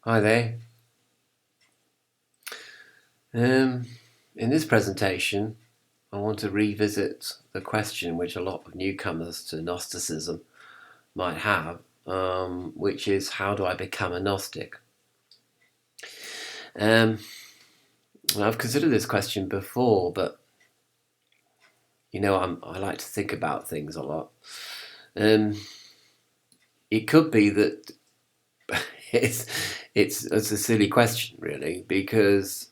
Hi there. In this presentation, I want to revisit the question which a lot of newcomers to Gnosticism might have, which is, how do I become a Gnostic? I've considered this question before, but I like to think about things a lot. It could be that it's it's a silly question, really, because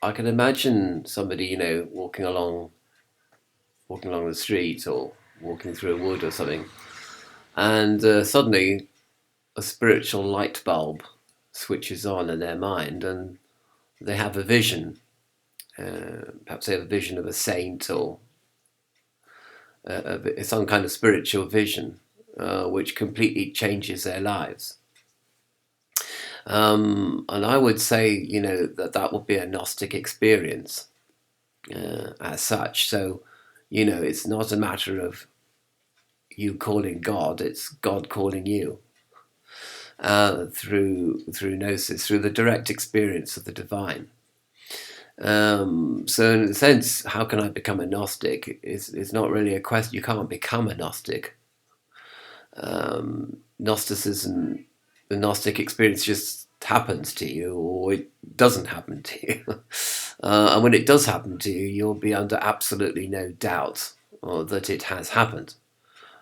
I can imagine somebody, walking along the street or walking through a wood or something, and suddenly a spiritual light bulb switches on in their mind, and they have a vision. Perhaps they have a vision of a saint or some kind of spiritual vision, which completely changes their lives. And I would say, that would be a Gnostic experience as such. So, it's not a matter of you calling God; it's God calling you. Through gnosis, through the direct experience of the divine. So in a sense, how can I become a Gnostic? Is not really a question. You can't become a Gnostic. Gnosticism, the Gnostic experience just happens to you, or it doesn't happen to you. And when it does happen to you, you'll be under absolutely no doubt that it has happened,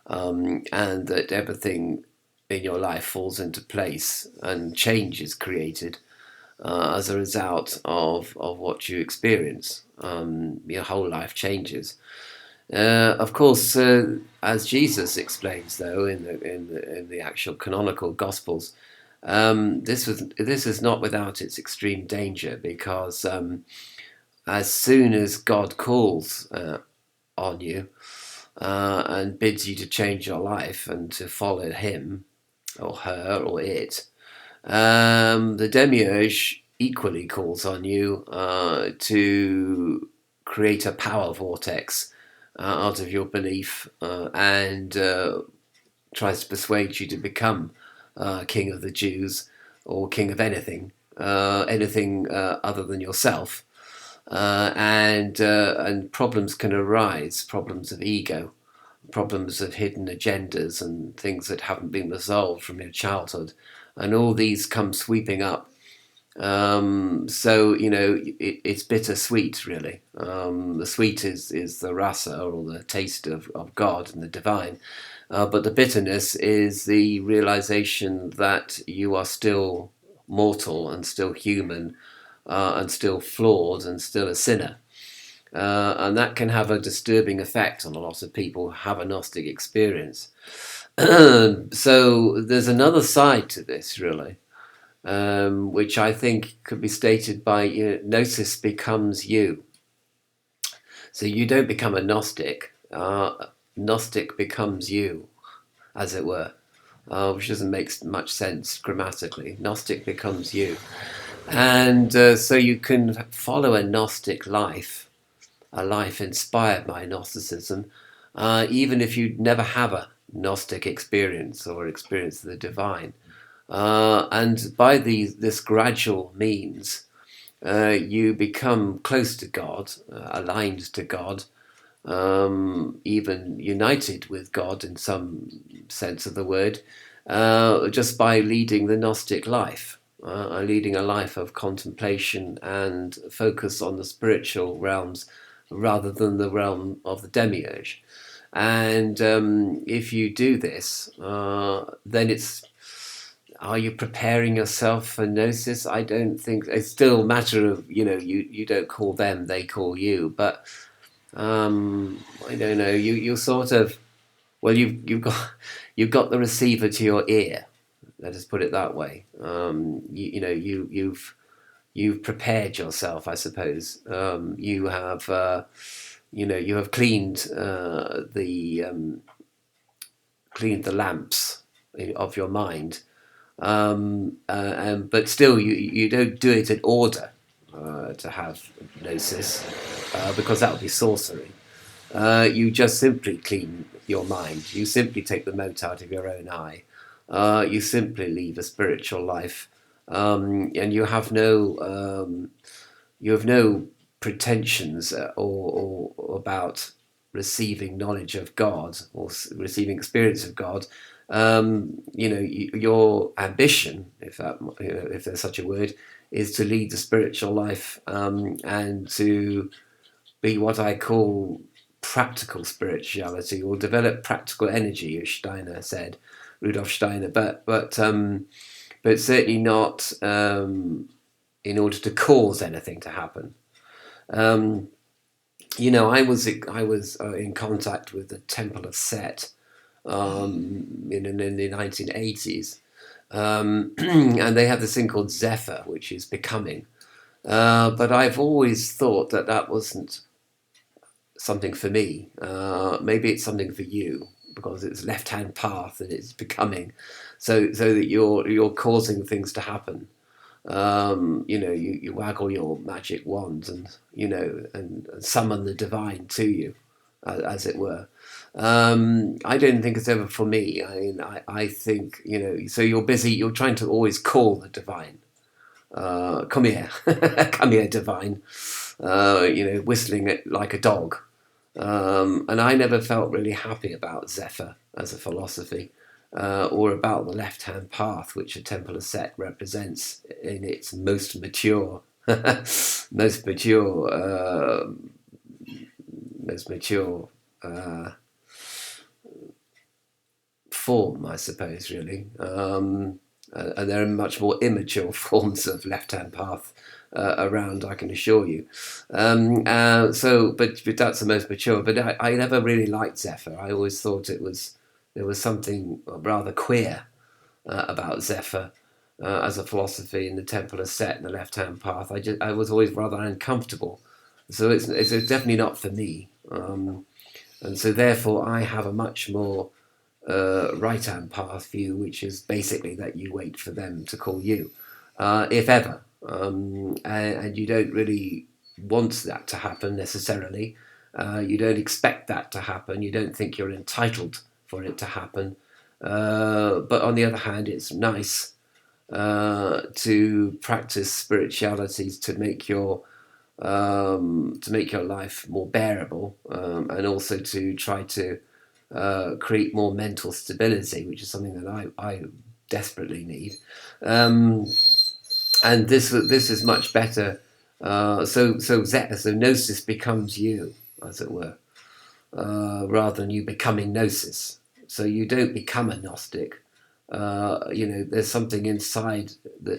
and that everything in your life falls into place and change is created as a result of what you experience. Your whole life changes. Of course, as Jesus explains, though, in the actual canonical Gospels, this is not without its extreme danger, because as soon as God calls on you and bids you to change your life and to follow Him or her or it, the demiurge equally calls on you to create a power vortex out of your belief, and tries to persuade you to become king of the Jews or king of anything other than yourself. And problems can arise, problems of ego, problems of hidden agendas and things that haven't been resolved from your childhood, and all these come sweeping up. So it's bittersweet, really. The sweet is the rasa, or the taste of God and the divine, but the bitterness is the realization that you are still mortal and still human, and still flawed and still a sinner. And that can have a disturbing effect on a lot of people who have a Gnostic experience. So there's another side to this, really, which I think could be stated by, Gnosis becomes you. So you don't become a Gnostic. Gnostic becomes you, as it were, which doesn't make much sense grammatically. Gnostic becomes you. And so you can follow a Gnostic life, a life inspired by Gnosticism, even if you never have a Gnostic experience or experience of the divine. And by this gradual means, you become close to God, aligned to God, even united with God in some sense of the word, just by leading the Gnostic life, leading a life of contemplation and focus on the spiritual realms rather than the realm of the demiurge. And if you do this, then are you preparing yourself for Gnosis? I don't think it's still a matter of, you don't call them, they call you. But I don't know. You sort of, well, you've got the receiver to your ear. Let us put it that way. You've prepared yourself, I suppose. You have cleaned the lamps of your mind. But still, you don't do it in order to have Gnosis, because that would be sorcery. You just simply clean your mind. You simply take the mote out of your own eye. You simply leave a spiritual life and you have no pretensions or about receiving knowledge of God or receiving experience of God. Your ambition, if there's such a word, is to lead the spiritual life, and to be what I call practical spirituality, or develop practical energy, as Steiner said, Rudolf Steiner. But certainly not in order to cause anything to happen. Um, I was in contact with the Temple of Set in the 1980s, and they have this thing called Zephyr, which is becoming. But I've always thought that wasn't something for me. Maybe it's something for you, because it's left-hand path and it's becoming, so that you're causing things to happen. You waggle your magic wand, and and summon the divine to you, as it were. I don't think it's ever for me. I mean, I think, so you're busy, you're trying to always call the divine. Come here, come here, divine. Whistling it like a dog. And I never felt really happy about Zephyr as a philosophy, or about the left-hand path, which a Temple of Set represents in its most mature, most mature, most mature form, I suppose, really. And there are much more immature forms of left-hand path around, I can assure you. But that's the most mature. But I never really liked Zephyr. I always thought there was something rather queer about Zephyr as a philosophy in the Temple of Set and the left-hand path. I was always rather uncomfortable. So it's definitely not for me. And so therefore I have a much more right-hand path view, which is basically that you wait for them to call you, if ever. And you don't really want that to happen necessarily. You don't expect that to happen. You don't think you're entitled for it to happen. But on the other hand, it's nice to practice spiritualities to make your life more bearable, and also to try to create more mental stability, which is something that I desperately need. And this is much better. So gnosis becomes you, as it were, rather than you becoming gnosis. So you don't become a Gnostic. There's something inside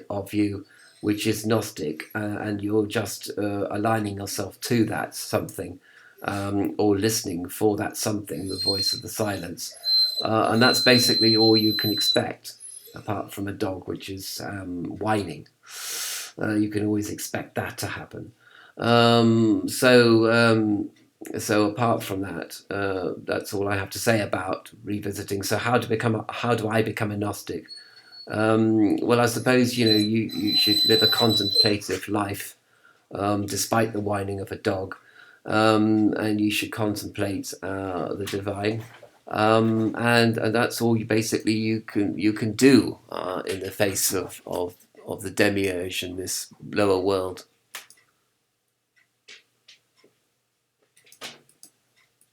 of you which is Gnostic, and you're just aligning yourself to that something, or listening for that something, the voice of the silence. And that's basically all you can expect, apart from a dog which is whining. You can always expect that to happen. So apart from that, that's all I have to say about revisiting. So how do I become a Gnostic? Well, I suppose you should live a contemplative life, despite the whining of a dog, and you should contemplate the divine, and that's all you can do in the face of the demiurge and this lower world.